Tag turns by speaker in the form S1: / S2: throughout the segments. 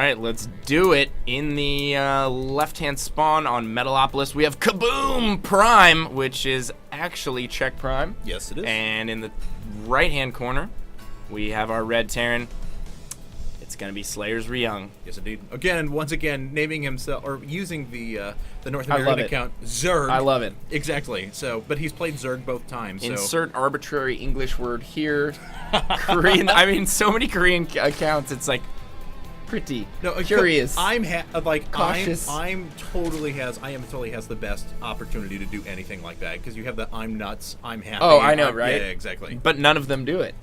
S1: right, let's do it. In the left-hand spawn on Metalopolis, we have Kaboom Prime, which is actually Czech Prime.
S2: Yes, it is.
S1: And in the right-hand corner, we have our red Terran. It's going to be Slayer's Ryung.
S2: Yes, indeed. Once again, naming himself or using the North American account Zerg.
S1: I love it.
S2: Exactly. So, but he's played Zerg both times. So.
S1: Insert arbitrary English word here. Korean. I mean, so many Korean accounts. It's like pretty curious.
S2: I'm
S1: cautious.
S2: I am totally has the best opportunity to do anything like that because you have the I'm nuts, I'm happy.
S1: Oh, I know, right?
S2: Yeah, exactly.
S1: But none of them do it.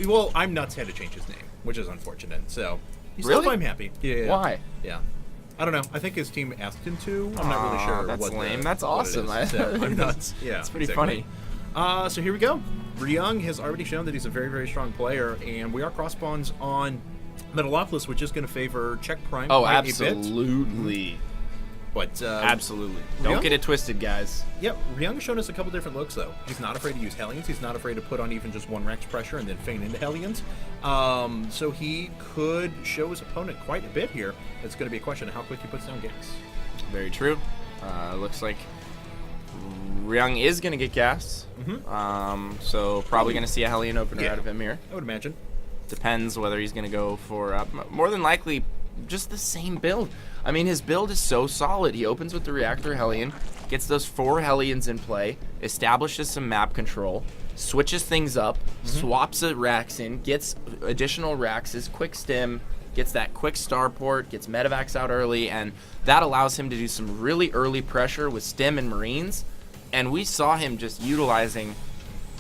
S2: Well, I'm nuts had to change his name, which is unfortunate. So,
S1: really?
S2: I'm happy. Yeah.
S1: Why?
S2: Yeah. I don't know. I think his team asked him to. I'm not really sure.
S1: That's lame. That's awesome.
S2: So, I'm nuts. Yeah,
S1: it's pretty funny.
S2: So here we go. Ryung has already shown that he's a very, very strong player, and we are cross spawns on Metalopolis, which is going to favor Czech Prime.
S1: Oh,
S2: quite
S1: absolutely.
S2: A bit. But
S1: absolutely. Don't get it twisted, guys.
S2: Yep, Ryung has shown us a couple different looks, though. He's not afraid to use Hellions. He's not afraid to put on even just one Rex pressure and then feign into Hellions. So he could show his opponent quite a bit here. It's going to be a question of how quick he puts down gas.
S1: Very true. Looks like Ryung is going to get gas. So probably going to see a Hellion opener out of him here.
S2: I would imagine.
S1: Depends whether he's going to go for, more than likely, just the same build. I mean, his build is so solid. He opens with the Reactor Hellion, gets those 4 Hellions in play, establishes some map control, switches things up, swaps a Rax in, gets additional Raxes, quick stim, gets that quick starport, gets medevacs out early, and that allows him to do some really early pressure with stim and Marines. And we saw him just utilizing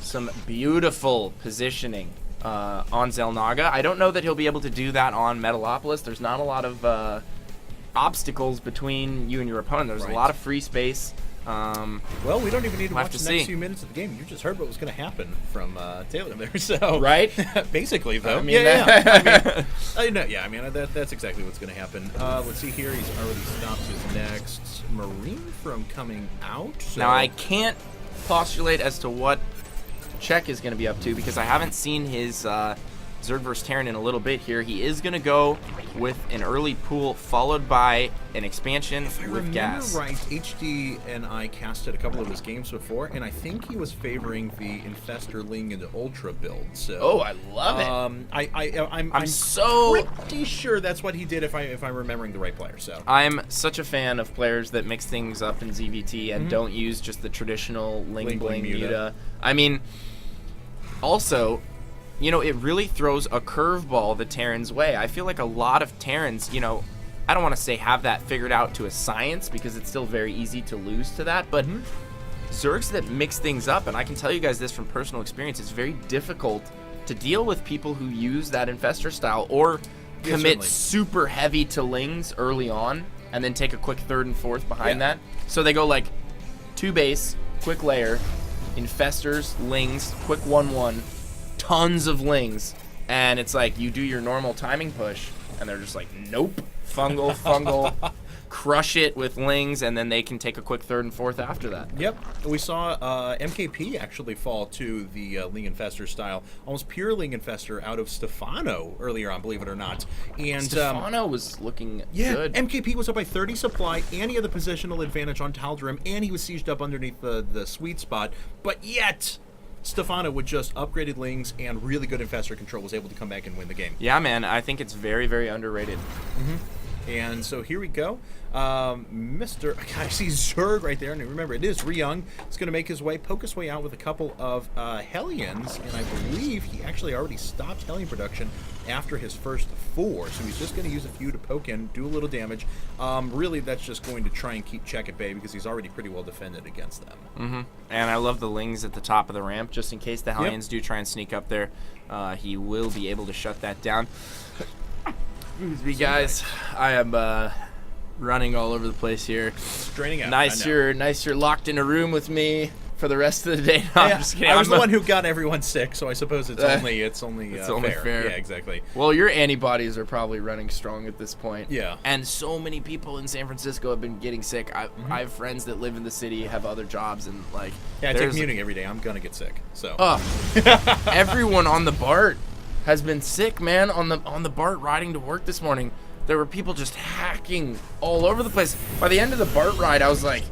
S1: some beautiful positioning on Xel'Naga. I don't know that he'll be able to do that on Metalopolis. There's not a lot of obstacles between you and your opponent. There's a lot of free space.
S2: Well, we don't even need to watch the next few minutes of the game. You just heard what was going to happen from Taylor there. So
S1: right,
S2: basically, though.
S1: I mean,
S2: That's exactly what's going to happen. Let's see here. He's already stopped his next Marine from coming out. So.
S1: Now I can't postulate as to what Czech is going to be up to because I haven't seen his Zerg vs Terran in a little bit here. He is going to go with an early pool followed by an expansion with gas.
S2: If I remember right, HD and I casted a couple of his games before, and I think he was favoring the Infestor Ling and the Ultra build. So,
S1: I love it.
S2: I'm so pretty sure that's what he did if I'm remembering the right player. So
S1: I'm such a fan of players that mix things up in ZVT and don't use just the traditional Ling Bling Muta. I mean, also, you know, it really throws a curveball the Terran's way. I feel like a lot of Terrans, you know, I don't want to say have that figured out to a science because it's still very easy to lose to that, but Zergs that mix things up, and I can tell you guys this from personal experience, it's very difficult to deal with people who use that Infestor style or commit super heavy to Lings early on and then take a quick 3rd and 4th behind that. So they go like 2 base, quick layer, Infestors, Lings, quick 1-1, tons of Lings, and it's like you do your normal timing push and they're just like nope, fungal crush it with Lings, and then they can take a quick 3rd and 4th after that. Yep,
S2: we saw MKP actually fall to the Ling Infestor style, almost pure Ling Infestor out of Stefano earlier on, believe it or not. And
S1: Stefano was looking good.
S2: MKP was up by 30 supply, and he had the positional advantage on Tal'Darim, and he was sieged up underneath the sweet spot, but yet Stefano with just upgraded Lings and really good Infestor control was able to come back and win the game.
S1: Yeah, man, I think it's very, very underrated.
S2: And so here we go. I see Zerg right there, and remember, it is Ryung. He's going to poke his way out with a couple of Hellions, and I believe he actually already stopped Hellion production after his first 4, so he's just going to use a few to poke in, do a little damage. Really, that's just going to try and keep Czech at bay because he's already pretty well defended against them.
S1: And I love the Lings at the top of the ramp, just in case the Hellions do try and sneak up there. He will be able to shut that down. Excuse me, guys. I am running all over the place here.
S2: Straining out.
S1: Nice you're locked in a room with me for the rest of the day. No, I'm just kidding.
S2: I was the one who got everyone sick, so I suppose it's only fair. Yeah, exactly.
S1: Well, your antibodies are probably running strong at this point.
S2: Yeah.
S1: And so many people in San Francisco have been getting sick. I have friends that live in the city, have other jobs, and like.
S2: Yeah, I take commuting every day. I'm gonna get sick. So.
S1: Everyone on the BART has been sick, man. On the BART riding to work this morning, there were people just hacking all over the place. By the end of the BART ride, I was like,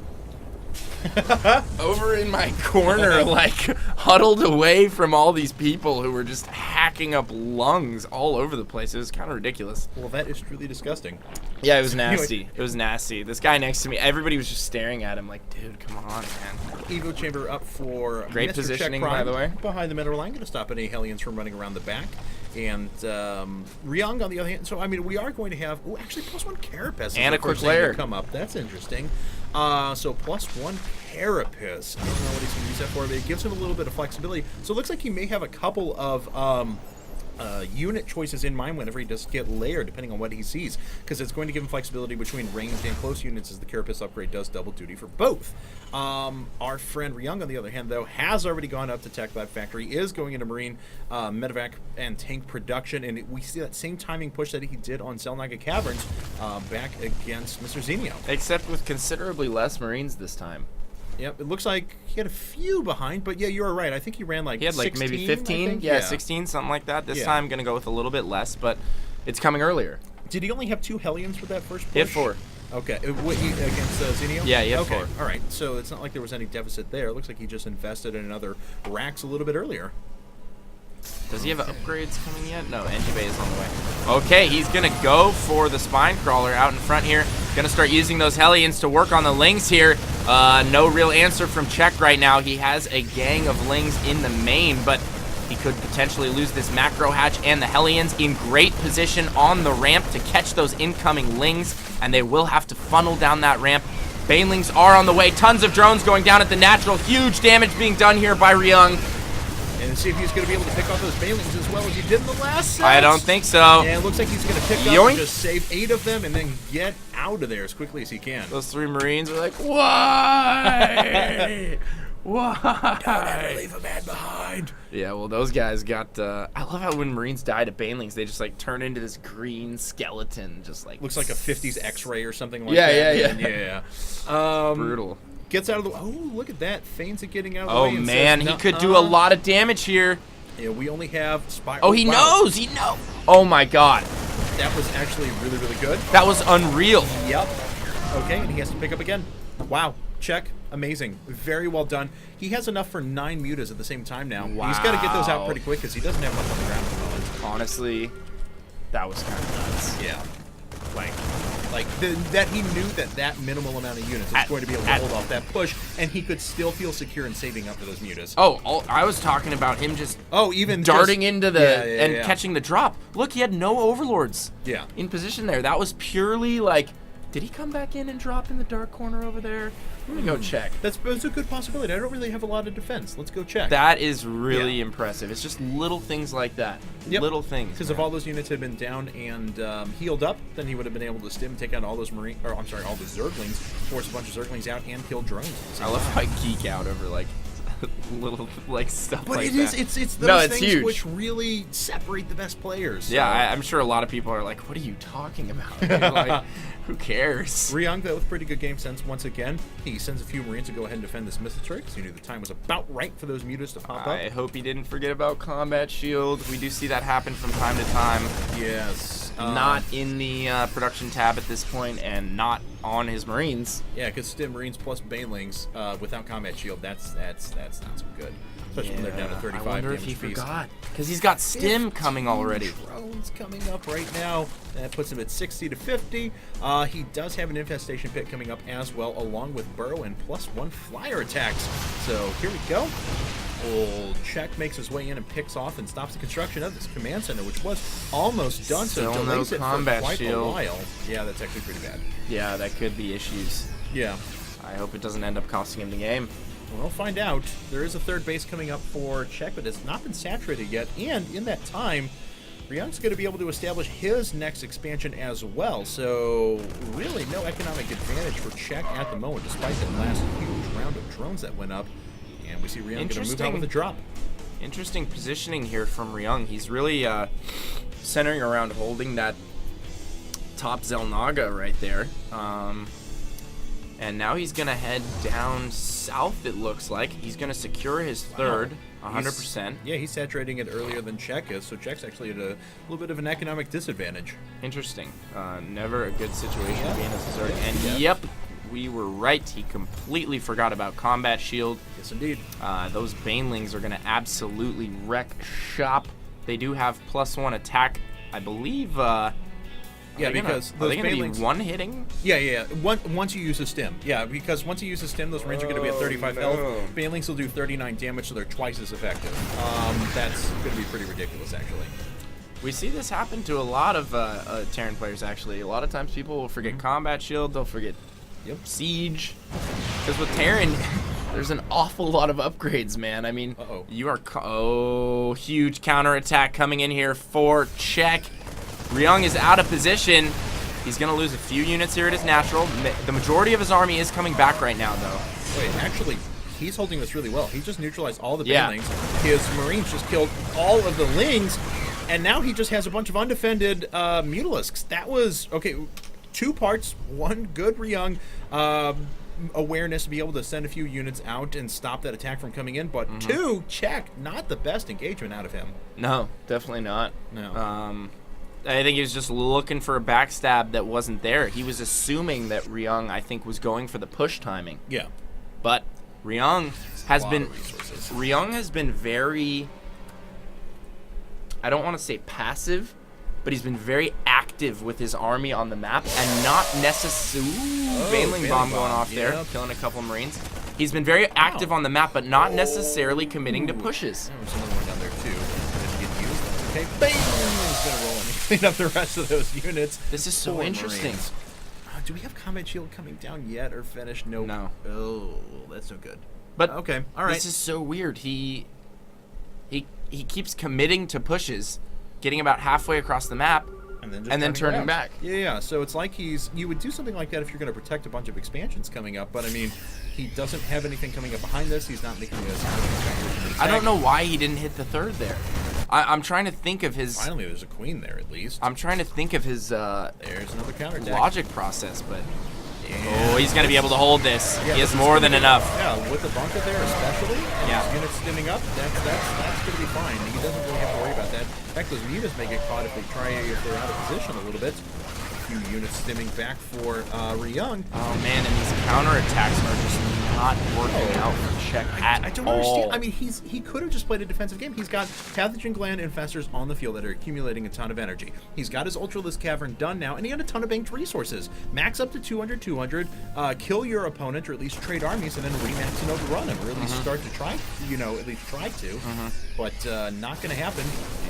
S1: over in my corner, like huddled away from all these people who were just hacking up lungs all over the place. It was kind of ridiculous.
S2: Well, that is truly disgusting.
S1: Yeah, it was nasty. It was nasty. This guy next to me, everybody was just staring at him like, dude, come on, man.
S2: Evo Chamber up for
S1: great
S2: Mr.
S1: positioning,
S2: Check Prime,
S1: by the way.
S2: behind the middle line, going to stop any Hellions from running around the back. And Ryung on the other hand. So I mean, we are going to have actually +1 Carapace
S1: and a quick layer
S2: come up. That's interesting. So +1 Carapace. I don't know what he's going to use that for, but it gives him a little bit of flexibility. So it looks like he may have a couple of unit choices in mind whenever he does get layered, depending on what he sees, because it's going to give him flexibility between ranged and close units, as the Carapace upgrade does double duty for both. Our friend Ryung, on the other hand, though, has already gone up to Tech Lab Factory, is going into Marine, Medevac, and tank production, and we see that same timing push that he did on Zelnaga Caverns back against Mr. Zenio.
S1: Except with considerably less Marines this time.
S2: Yep, it looks like he had a few behind, but yeah, you were right. I think he ran like 16,
S1: he had like maybe 15, yeah, 16, something like that. This time, going to go with a little bit less, but it's coming earlier.
S2: Did he only have 2 Hellions for that first push?
S1: He had 4.
S2: Okay, against Zenio?
S1: Yeah, he had
S2: okay.
S1: 4.
S2: All right, so it's not like there was any deficit there. It looks like he just invested in another racks a little bit earlier.
S1: Does he have upgrades coming yet? No, NG Bay is on the way. Okay, he's going to go for the Spine Crawler out in front here. Going to start using those Hellions to work on the Lings here. No real answer from Czech right now. He has a gang of Lings in the main, but he could potentially lose this Macro Hatch and the Hellions in great position on the ramp to catch those incoming Lings, and they will have to funnel down that ramp. Banelings are on the way. Tons of drones going down at the natural. Huge damage being done here by Ryung.
S2: And see if he's going to be able to pick off those Banelings as well as he did in the last set.
S1: I don't think so.
S2: Yeah, it looks like he's going to pick up and just save 8 of them and then get out of there as quickly as he can.
S1: Those 3 Marines are like, why? Why?
S2: Don't ever leave a man behind.
S1: Yeah, well, those guys got... I love how when Marines die to Banelings, they just, like, turn into this green skeleton. Just, like...
S2: Looks like a 50s X-ray or something like that. Yeah.
S1: Brutal.
S2: Gets out of the... Oh, look at that. Feigns it getting out of the way.
S1: Oh, man. He could do a lot of damage here.
S2: Yeah, we only have...
S1: Oh, he knows. He knows. Oh, my God.
S2: That was actually really, really good.
S1: That was unreal.
S2: Yep. Okay, and he has to pick up again. Wow. Check. Amazing. Very well done. He has enough for 9 mutas at the same time now.
S1: Wow.
S2: He's got to get those out pretty quick because he doesn't have much on the ground at the moment.
S1: Honestly, that was kind of nuts.
S2: Yeah. That he knew that minimal amount of units was going to be able to hold off that push, and he could still feel secure in saving up for those mutas.
S1: Oh, I was talking about him just
S2: even
S1: darting into the
S2: and
S1: catching the drop. Look, he had no overlords in position there. That was purely like, did he come back in and drop in the dark corner over there? Let me go check.
S2: That's a good possibility. I don't really have a lot of defense. Let's go check.
S1: That is really impressive. It's just little things like that.
S2: Yep.
S1: Little things.
S2: Because if all those units had been down and healed up, then he would have been able to stim, take out all those all the Zerglings, force a bunch of Zerglings out, and kill drones.
S1: I love how I geek out over like little like stuff
S2: but
S1: like
S2: that. But it's those things
S1: huge.
S2: which really separate the best players. So.
S1: Yeah, I'm sure a lot of people are like, what are you talking about? Like, who cares?
S2: Ryung, though, with pretty good game sense once again. He sends a few Marines to go ahead and defend this missile turret because he knew the time was about right for those mutas to pop up.
S1: I hope he didn't forget about combat shield. We do see that happen from time to time.
S2: Yes.
S1: Not in the production tab at this point, and not on his Marines.
S2: Yeah, because Stim Marines plus Banelings without combat shield, that's not so good. Especially when they're down to 35.
S1: I wonder if he forgot. Because he's got Stim coming already.
S2: Drones coming up right now. That puts him at 60 to 50. He does have an infestation pit coming up as well, along with Burrow and +1 flyer attacks. So here we go. Old Czech makes his way in and picks off and stops the construction of this command center, which was almost done.
S1: Still
S2: so delays it for quite
S1: shield.
S2: a while. Yeah, that's actually pretty bad.
S1: Yeah, that could be issues.
S2: Yeah.
S1: I hope it doesn't end up costing him the game.
S2: We'll find out. There is a third base coming up for Czech, but it's not been saturated yet. And in that time, Ryung's going to be able to establish his next expansion as well. So really no economic advantage for Czech at the moment, despite the last huge round of drones that went up. And we see Ryung going to move out with a drop.
S1: Interesting positioning here from Ryung. He's really centering around holding that top Zelnaga right there. And now he's going to head down south, it looks like. He's going to secure his third. 100%.
S2: Yeah, he's saturating it earlier than Czech is, so Czech's actually at a little bit of an economic disadvantage.
S1: Interesting. Never a good situation being a Zerg. And yep, we were right. He completely forgot about Combat Shield.
S2: Yes, indeed.
S1: Those Banelings are going to absolutely wreck shop. They do have +1 attack, I believe.
S2: Because
S1: are
S2: those
S1: they going to
S2: Banelings
S1: be one-hitting?
S2: Yeah. Once you use a stim. Yeah, because once you use a stim, those Marines are going to be at 35 health. Banelings will do 39 damage, so they're twice as effective. That's going to be pretty ridiculous, actually.
S1: We see this happen to a lot of Terran players, actually. A lot of times people will forget Combat Shield, they'll forget Siege. Because with Terran, there's an awful lot of upgrades, man. I mean, you are... huge counterattack coming in here for Czech. Ryung is out of position. He's going to lose a few units here. It is natural. The majority of his army is coming back right now, though.
S2: Wait, actually, he's holding this really well. He just neutralized all the Banelings. His Marines just killed all of the Lings, and now he just has a bunch of undefended Mutalisks. That was, okay, 2 parts. 1, good Ryung awareness to be able to send a few units out and stop that attack from coming in, but 2, Czech, not the best engagement out of him.
S1: No, definitely not.
S2: No.
S1: I think he was just looking for a backstab that wasn't there. He was assuming that Ryung, I think, was going for the push timing.
S2: Yeah.
S1: But Ryung has been very, I don't want to say passive, but he's been very active with his army on the map and not necessarily... Baneling bomb going off there, killing a couple of Marines. He's been very active on the map, but not necessarily committing to pushes.
S2: There's another one down there, too. Didn't get used. That's okay. Bang! He's going to roll and clean up the rest of those units.
S1: This is so interesting.
S2: Do we have Combat Shield coming down yet or finished? Nope.
S1: No.
S2: Oh, that's no good.
S1: But
S2: okay, all right.
S1: This is so weird. He keeps committing to pushes, getting about halfway across the map, and then turning back.
S2: Yeah. So it's like you would do something like that if you're going to protect a bunch of expansions coming up. But I mean, he doesn't have anything coming up behind this. He's not making this.
S1: I don't know why he didn't hit the third there. I'm trying to think of his...
S2: Finally, there's a queen there, at least.
S1: I'm trying to think of his
S2: there's another counterattack.
S1: Logic process, but... Oh, he's going to be able to hold this. He has more than enough.
S2: Yeah, with the bunker there especially, and his units stimming up, that's going to be fine. He doesn't really have to worry about that. In fact, those mutas may get caught if they're out of position a little bit. A few units stimming back for Ryung.
S1: Oh, man, and these counterattacks are just not working out for Czech at all.
S2: I don't understand. I mean, he could have just played a defensive game. He's got pathogen gland infestors on the field that are accumulating a ton of energy. He's got his Ultralisk Cavern done now, and he had a ton of banked resources. Max up to 200, kill your opponent, or at least trade armies, and then remax and overrun him. Really start to try, at least try to. But not going to happen.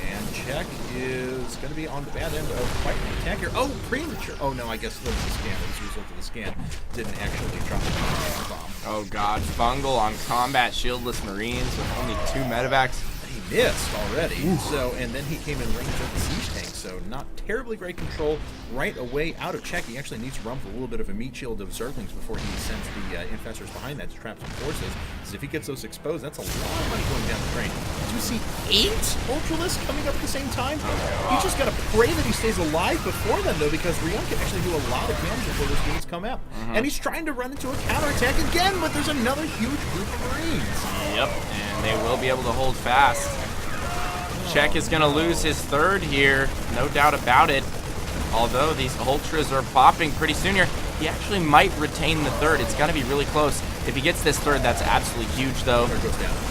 S2: And Czech is going to be on the bad end of quite an attack here. Oh, premature. Oh, no, I guess that was the scan. As a result of the scan, didn't actually drop the bomb.
S1: Oh, God. Fungal on combat shieldless Marines with only 2 medevacs.
S2: He missed already. So, and then he came in range of the siege tank. So, not terribly great control right away out of Czech. He actually needs to run for a little bit of a meat shield of Zerglings before he sends the infestors behind that to trap some forces. Because if he gets those exposed, that's a lot of money going down the drain. Do you see 8 Ultralisks coming up at the same time? You just got to pray that he stays alive before then, though, because Ryung can actually do a lot of damage before those units come up. And he's trying to run into a counterattack again, but there's another huge group of Marines.
S1: Yep, and they will be able to hold fast. Czech is going to lose his third here, no doubt about it. Although these Ultras are popping pretty soon here, he actually might retain the third. It's going to be really close. If he gets this third, that's absolutely huge, though.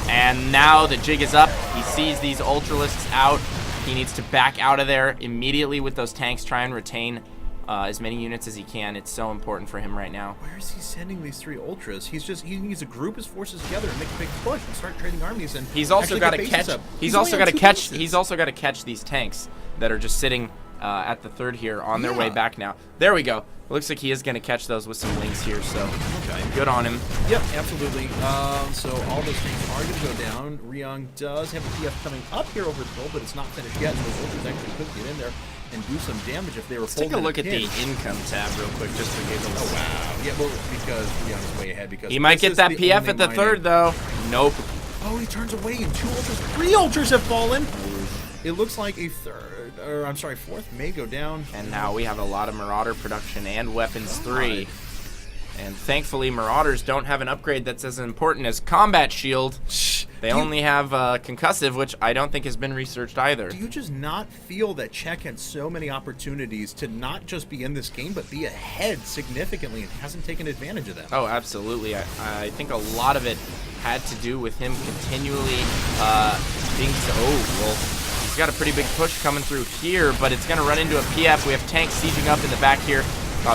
S1: And now the jig is up. He sees these Ultralisks out. He needs to back out of there immediately with those tanks, try and retain as many units as he can. It's so important for him right now.
S2: Where is he sending these 3 Ultras? He needs to group his forces together and make a big push and start trading armies. And
S1: he's also got to catch. He's also got to catch. He's also got to catch these tanks that are just sitting at the third here on their way back now. There we go. It looks like he is going to catch those with some links here, so good on him.
S2: Yep, absolutely. So all those things are going to go down. Ryung does have a PF coming up here over the hill, but it's not finished yet. So those Ultras actually could get in there and do some damage if they were.
S1: Let's take a look at the income tab real quick, just for giggles.
S2: Oh wow! Yeah, well, because Ryung's way ahead. Because
S1: he might get that PF at the third, though. Nope.
S2: Oh, he turns away, and 2 Ultras, 3 Ultras have fallen. It looks like a fourth may go down.
S1: And now we have a lot of Marauder production and Weapons 3. And thankfully, Marauders don't have an upgrade that's as important as Combat Shield. They only have concussive, which I don't think has been researched either.
S2: Do you just not feel that Czech had so many opportunities to not just be in this game, but be ahead significantly and hasn't taken advantage of them?
S1: Oh, absolutely. I think a lot of it had to do with him continually being so... Oh, well, he's got a pretty big push coming through here, but it's going to run into a PF. We have tanks sieging up in the back here.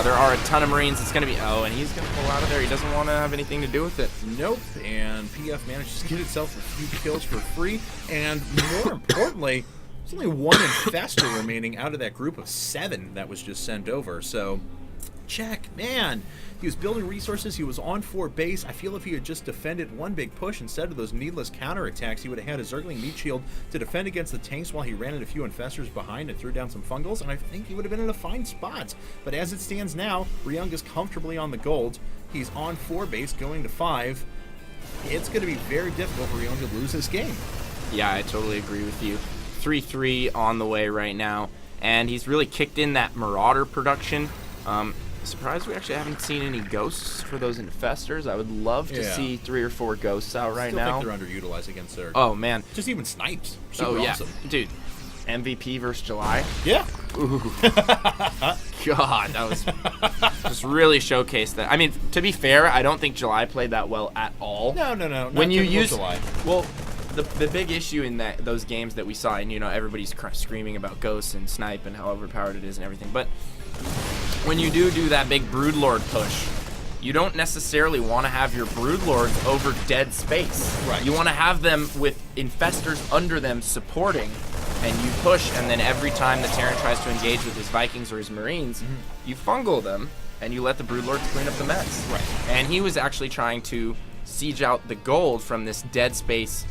S1: There are a ton of Marines. It's going to be... Oh, and he's going to pull out of there. He doesn't want to have anything to do with it.
S2: Nope. And PF manages to get itself a few kills for free. And more importantly, there's only one infestor remaining out of that group of 7 that was just sent over. So, Czech, man. He was building resources. He was on 4 base. I feel if he had just defended one big push instead of those needless counterattacks, he would have had a Zergling meat shield to defend against the tanks while he ran in a few infestors behind and threw down some fungals, and I think he would have been in a fine spot. But as it stands now, Ryung is comfortably on the gold. He's on 4 base, going to 5. It's going to be very difficult for Ryung to lose this game.
S1: Yeah, I totally agree with you. 3-3 on the way right now, and he's really kicked in that Marauder production. Surprised we actually haven't seen any ghosts for those infestors. I would love to see 3 or 4 ghosts out right now.
S2: I think they're underutilized against Zerg.
S1: Oh, man.
S2: Just even snipes. Super awesome.
S1: Dude. MVP versus July?
S2: Yeah.
S1: Ooh. God, that was just really showcased that. I mean, to be fair, I don't think July played that well at all.
S2: No.
S1: When you use
S2: July.
S1: Well, the big issue in those games that we saw, and everybody's screaming about ghosts and snipe and how overpowered it is and everything, but when you do that big Broodlord push, you don't necessarily want to have your Broodlords over dead space.
S2: Right.
S1: You want to have them with infestors under them supporting, and you push, and then every time the Terran tries to engage with his Vikings or his Marines, you fungal them, and you let the Broodlords clean up the mess.
S2: Right.
S1: And he was actually trying to siege out the gold from this dead space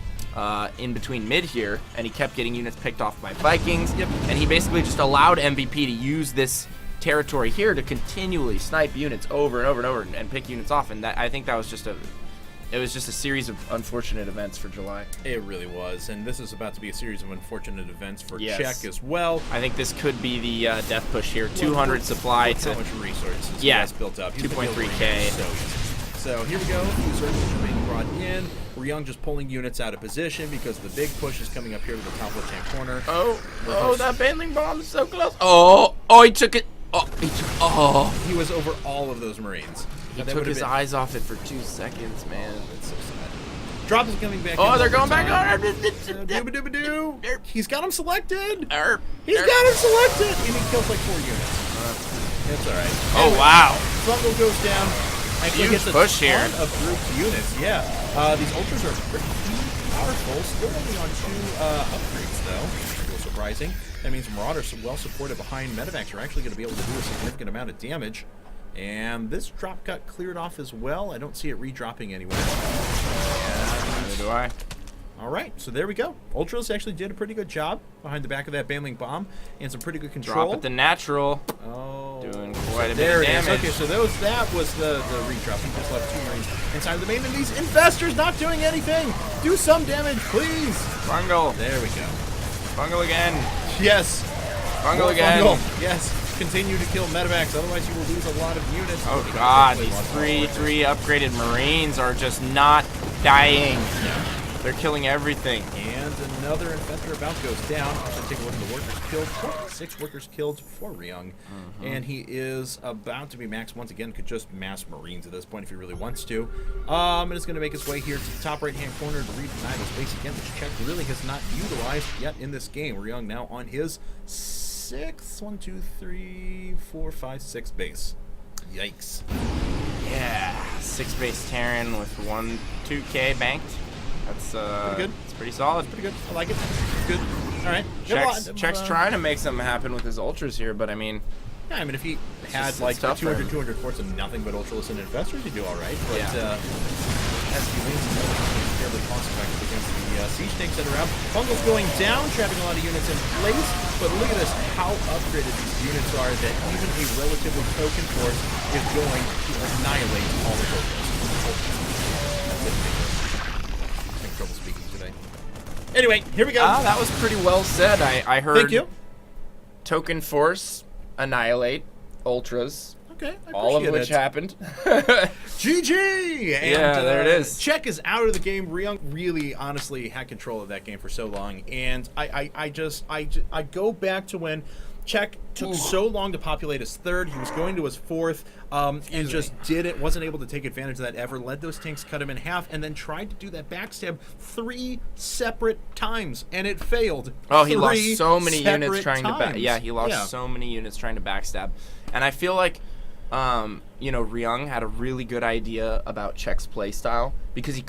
S1: in between mid here, and he kept getting units picked off by Vikings.
S2: Yep.
S1: And he basically just allowed MVP to use this territory here to continually snipe units over and over and over and pick units off, and I think that was just a series of unfortunate events for July.
S2: It really was, and this is about to be a series of unfortunate events for
S1: Yes.
S2: Czech as well.
S1: I think this could be the death push here. 200 supply to
S2: how much resources he
S1: Yeah,
S2: has built up.
S1: 2.3K.
S2: So here we go. Zerglings are being brought in. Ryung just pulling units out of position because the big push is coming up here to the top left-hand corner.
S1: Oh, that Baneling bomb is so close. He took it.
S2: He was over all of those Marines.
S1: He took his eyes off it for 2 seconds, man.
S2: That's so sad. Drop is coming back.
S1: Oh, they're going back.
S2: Doo-ba-doo-ba-doo. He's got him selected. He's
S1: Derp.
S2: got him selected. And he kills like 4 units. It's all right.
S1: Oh, wow.
S2: Fungal goes down. Actually
S1: Huge
S2: gets a
S1: push
S2: ton
S1: here.
S2: of grouped units. Yeah. These ultras are pretty powerful. Still only on 2 upgrades, though. A little surprising. That means Marauders, well supported behind Medivacs, are actually going to be able to do a significant amount of damage. And this drop got cleared off as well. I don't see it re-dropping anywhere.
S1: Neither do I.
S2: All right, so there we go. Ultras actually did a pretty good job behind the back of that Baneling bomb and some pretty good control.
S1: Drop at the natural.
S2: Oh.
S1: Doing quite a bit
S2: There
S1: of
S2: it is.
S1: damage.
S2: Okay, so that was the re-drop. He just left 2 Marines inside of the main, and these infestors not doing anything. Do some damage, please.
S1: Fungal.
S2: There we go.
S1: Fungal again.
S2: Yes.
S1: Fungal
S2: More
S1: again.
S2: fungal. Yes. Continue to kill Medivacs, otherwise you will lose a lot of units.
S1: Oh god, these 3 upgraded Marines are just not dying. They're killing everything.
S2: And another infestor about goes down. So take a look at the workers killed. 6 workers killed for Ryung. And he is about to be maxed once again. Could just mass Marines at this point if he really wants to. And it's going to make its way here to the top right-hand corner to redeny the space again, which Czech really has not utilized yet in this game. Ryung now on his 6th, 1, 2, 3, 4, 5, 6 base. Yikes.
S1: Yeah, 6 base Terran with 2K banked. That's
S2: Pretty good.
S1: It's pretty solid.
S2: Pretty good. I like it. Good. All right.
S1: Czech's trying to make something happen with his ultras here, but I mean,
S2: yeah, I mean, if he had
S1: just-
S2: like
S1: it's tough for
S2: 200,
S1: him.
S2: 200 forts of nothing but ultralists and infestors, he'd do all right. But
S1: Yeah.
S2: as he leans, he's fairly cost effective against the siege tanks that are out. Fungal's going down, trapping a lot of units in place. But look at this, how upgraded these units are that even a relatively token force is going to annihilate all the ultras. That's it. I'm having trouble speaking today. Anyway, here we go.
S1: that was pretty well said. I heard
S2: Thank you.
S1: token force annihilate ultras.
S2: Okay, I
S1: all of
S2: appreciate
S1: which
S2: it.
S1: happened.
S2: GG! And,
S1: Yeah, there it is.
S2: Czech is out of the game. Ryung really, honestly, had control of that game for so long. And I go back to when Czech took so long to populate his third. He was going to his fourth, and just wasn't able to take advantage of that ever. Let those tanks cut him in half, and then tried to do that backstab 3 separate times, and it failed.
S1: Oh, he lost so many
S2: 3
S1: units
S2: separate
S1: trying
S2: times.
S1: to yeah, he lost so many units trying to backstab. And I feel like Ryung had a really good idea about Czech's play style because he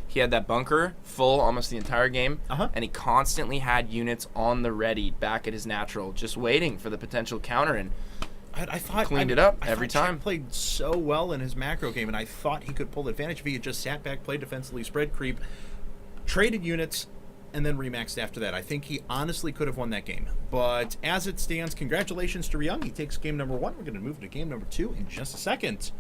S1: he had that bunker full almost the entire game, and he constantly had units on the ready back at his natural, just waiting for the potential counter, and
S2: I thought
S1: cleaned it up every
S2: Czech
S1: time.
S2: Played so well in his macro game, and I thought he could pull advantage if he had just sat back, played defensively, spread creep, traded units, and then remaxed after that. I think he honestly could have won that game. But as it stands, congratulations to Ryung. He takes game number 1. We're going to move to game number 2 in just a second.